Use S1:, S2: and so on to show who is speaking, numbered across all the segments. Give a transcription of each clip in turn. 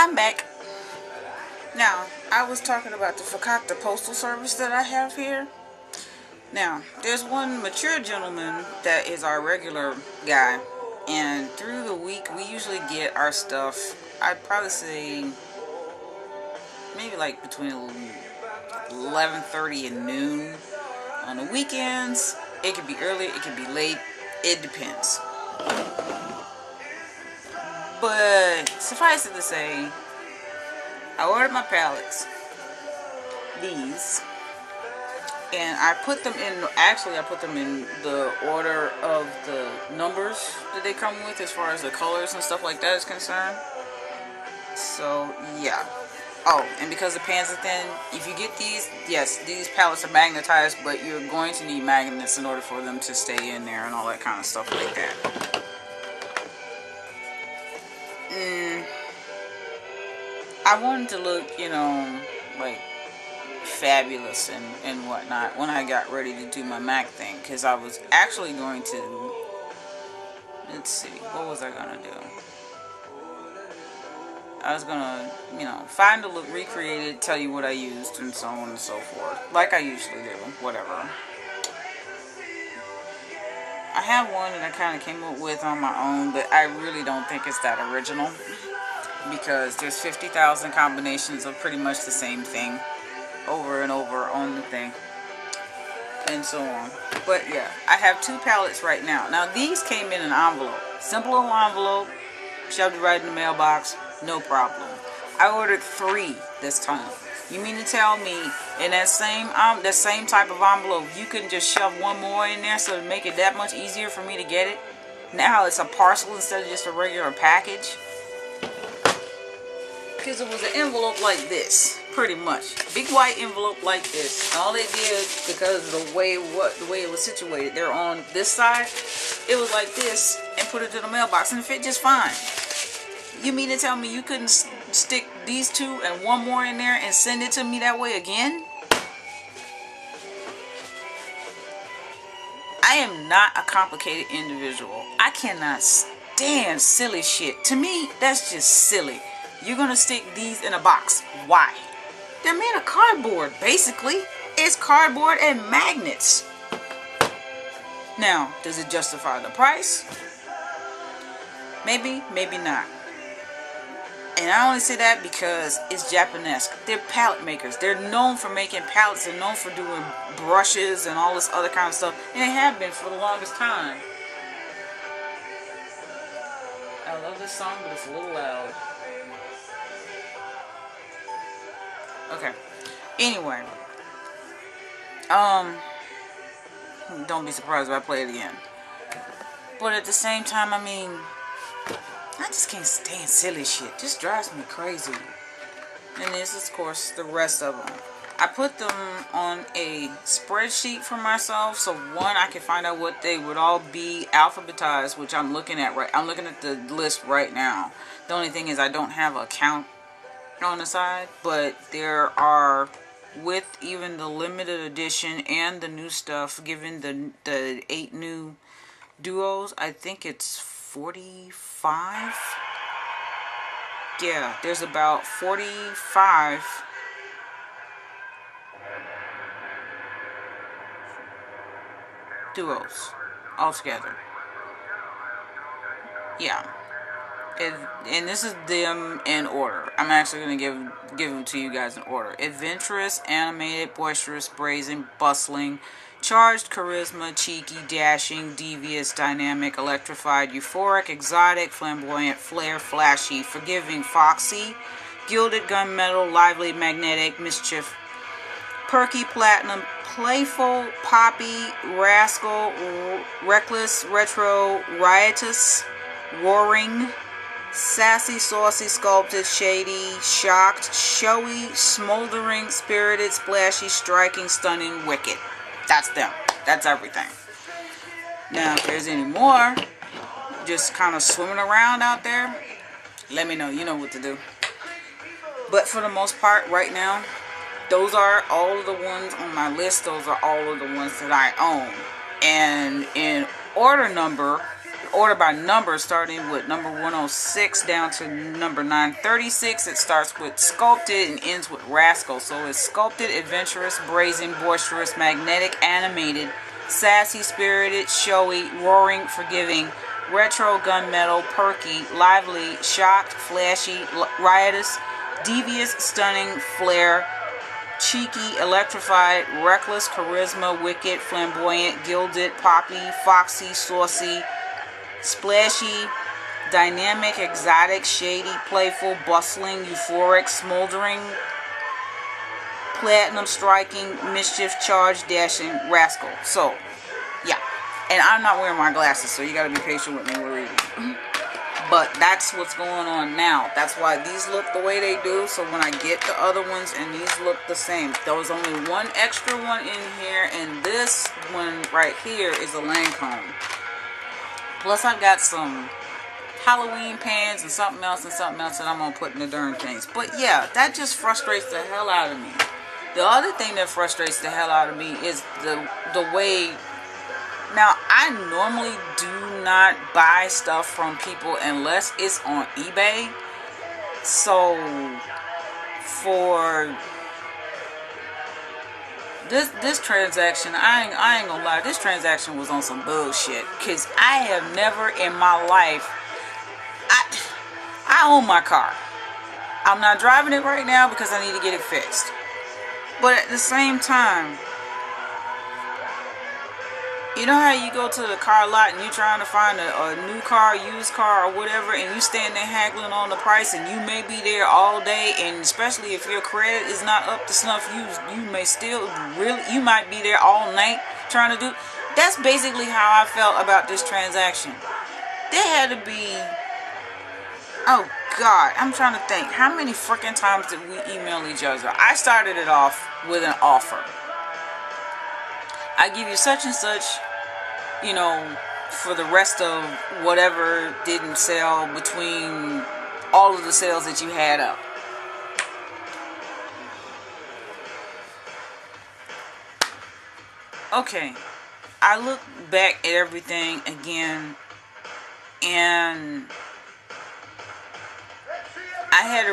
S1: I'm back. Now, I was talking about the fucocchta postal service that I have here. Now, there's one mature gentleman that is our regular guy, and through the week we usually get our stuff, I'd probably say maybe like between 11:30 and noon. On the weekends, it could be early, it could be late, it depends. But suffice it to say, I ordered my pallets, these, and I put them in, actually I put them in the order of the numbers that they come with as far as the colors and stuff like that is concerned. So yeah. Oh, and because the pans are thin, if you get these, yes, these pallets are magnetized, but you're going to need magnets in order for them to stay in there and all that kind of stuff like that. I wanted to look, like fabulous and whatnot when I got ready to do my Mac thing, because I was actually going to, let's see, what was I going to do? I was gonna, find a look, recreate it, tell you what I used, and so on and so forth. Like I usually do, whatever. I have one that I kind of came up with on my own, but I really don't think it's that original. Because there's 50,000 combinations of pretty much the same thing over and over on the thing. And so on. But yeah, I have 2 pallets right now. Now these came in an envelope. Simple little envelope. Shoved it right in the mailbox. No problem. I ordered 3 this time. You mean to tell me in that same type of envelope you couldn't just shove one more in there so to make it that much easier for me to get it? Now it's a parcel instead of just a regular package. Because it was an envelope like this, pretty much. Big white envelope like this. And all they did, because of the way it was situated, they're on this side, it was like this, and put it in the mailbox, and it fit just fine. You mean to tell me you couldn't stick these 2 and one more in there and send it to me that way again? I am not a complicated individual. I cannot stand silly shit. To me, that's just silly. You're gonna stick these in a box. Why? They're made of cardboard, basically. It's cardboard and magnets. Now, does it justify the price? Maybe, maybe not. And I only say that because it's Japanese. They're pallet makers. They're known for making pallets. They're known for doing brushes and all this other kind of stuff. And they have been for the longest time. I love this song, but it's a little loud. Okay. Anyway. Don't be surprised if I play it again. But at the same time, I mean, I just can't stand silly shit. It just drives me crazy. And this is, of course, the rest of them. I put them on a spreadsheet for myself, so one, I can find out what they would all be alphabetized, which I'm looking at I'm looking at the list right now. The only thing is I don't have a count on the side, but there are, with even the limited edition and the new stuff, given the 8 new duos, I think it's 45. Yeah, there's about 45 duos altogether. Yeah. And this is them in order. I'm actually going to give them to you guys in order. Adventurous, animated, boisterous, brazen, bustling, charged, charisma, cheeky, dashing, devious, dynamic, electrified, euphoric, exotic, flamboyant, flair, flashy, forgiving, foxy, gilded, gunmetal, lively, magnetic, mischief, perky, platinum, playful, poppy, rascal, reckless, retro, riotous, roaring, sassy, saucy, sculpted, shady, shocked, showy, smoldering, spirited, splashy, striking, stunning, wicked. That's them. That's everything. Now, if there's any more just kind of swimming around out there, let me know. You know what to do. But for the most part, right now, those are all of the ones on my list. Those are all of the ones that I own. And in order number, order by number, starting with number 106 down to number 936. It starts with sculpted and ends with rascal. So it's sculpted, adventurous, brazen, boisterous, magnetic, animated, sassy, spirited, showy, roaring, forgiving, retro, gunmetal, perky, lively, shocked, flashy, riotous, devious, stunning, flair, cheeky, electrified, reckless, charisma, wicked, flamboyant, gilded, poppy, foxy, saucy, splashy, dynamic, exotic, shady, playful, bustling, euphoric, smoldering, platinum, striking, mischief, charged, dashing, rascal. So, yeah. And I'm not wearing my glasses, so you gotta be patient with me. We're reading. But that's what's going on now. That's why these look the way they do. So when I get the other ones and these look the same. There was only one extra one in here. And this one right here is a Lancome. Plus I've got some Halloween pans and something else that I'm going to put in the darn things. But yeah, that just frustrates the hell out of me. The other thing that frustrates the hell out of me is the way... Now, I normally do not buy stuff from people unless it's on eBay. So, for this transaction, I ain't gonna lie, this transaction was on some bullshit. Because I have never in my life, I own my car. I'm not driving it right now because I need to get it fixed. But at the same time, you know how you go to the car lot and you're trying to find a new car, used car, or whatever, and you stand there haggling on the price, and you may be there all day, and especially if your credit is not up to snuff, you may still you might be there all night trying to do. That's basically how I felt about this transaction. There had to be, oh God, I'm trying to think, how many freaking times did we email each other? I started it off with an offer. I give you such and such, you know, for the rest of whatever didn't sell between all of the sales that you had up. Okay, I look back at everything again, and I had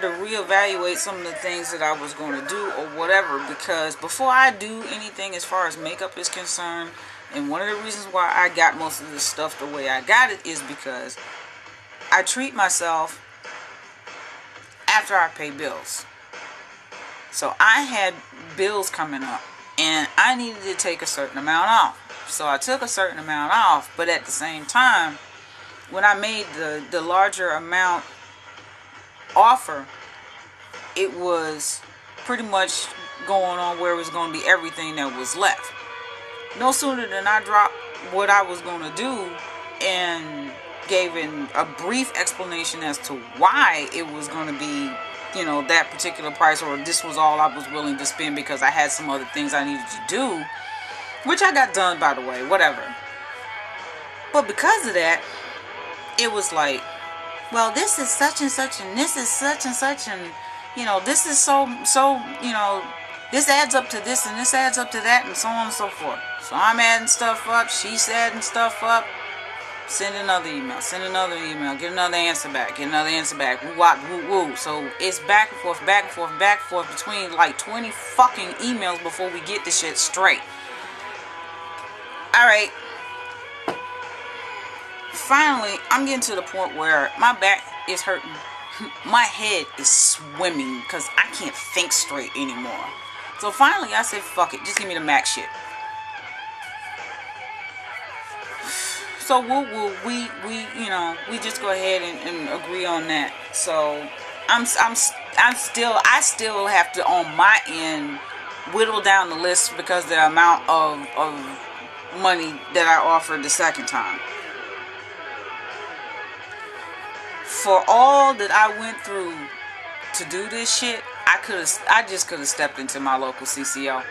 S1: to reevaluate some of the things that I was going to do or whatever, because before I do anything as far as makeup is concerned, and one of the reasons why I got most of this stuff the way I got it is because I treat myself after I pay bills. So I had bills coming up and I needed to take a certain amount off. So I took a certain amount off, but at the same time, when I made the larger amount offer, it was pretty much going on where it was going to be everything that was left. No sooner than I dropped what I was going to do and gave a brief explanation as to why it was going to be, you know, that particular price, or this was all I was willing to spend because I had some other things I needed to do, which I got done, by the way, whatever. But because of that, it was like, well, this is such and such, and this is such and such, and, you know, this is so, you know, this adds up to this, and this adds up to that, and so on and so forth. So I'm adding stuff up, she's adding stuff up, send another email, get another answer back, woo. So it's back and forth between like 20 fucking emails before we get this shit straight. Alright. Finally, I'm getting to the point where my back is hurting. My head is swimming because I can't think straight anymore. So finally, I said, fuck it. Just give me the Mac shit. So we you know, we just go ahead and agree on that. So I still have to, on my end, whittle down the list because the amount of money that I offered the second time. For all that I went through to do this shit, I just could have stepped into my local CCO.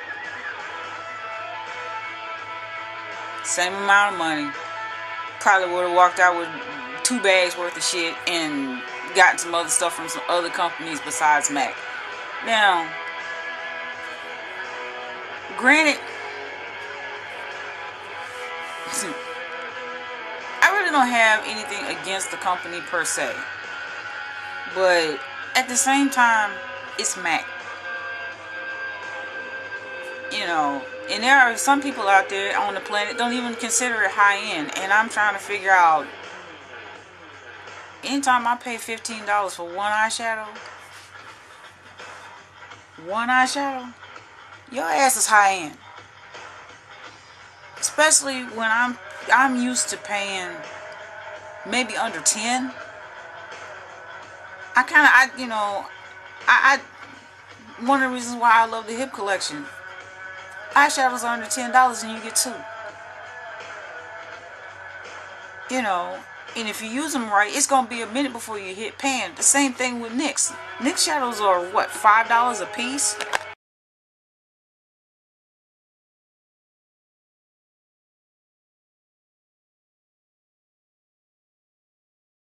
S1: Same amount of money. Probably would have walked out with 2 bags worth of shit and gotten some other stuff from some other companies besides Mac. Now, granted, I really don't have anything against the company per se, but at the same time, it's MAC. You know, and there are some people out there on the planet don't even consider it high end, and I'm trying to figure out. Anytime I pay $15 for one eyeshadow, your ass is high end. Especially when I'm used to paying maybe under 10. I one of the reasons why I love the Hip collection. Eyeshadows are under $10 and you get two. You know, and if you use them right, it's gonna be a minute before you hit pan. The same thing with NYX. NYX shadows are what, $5 a piece?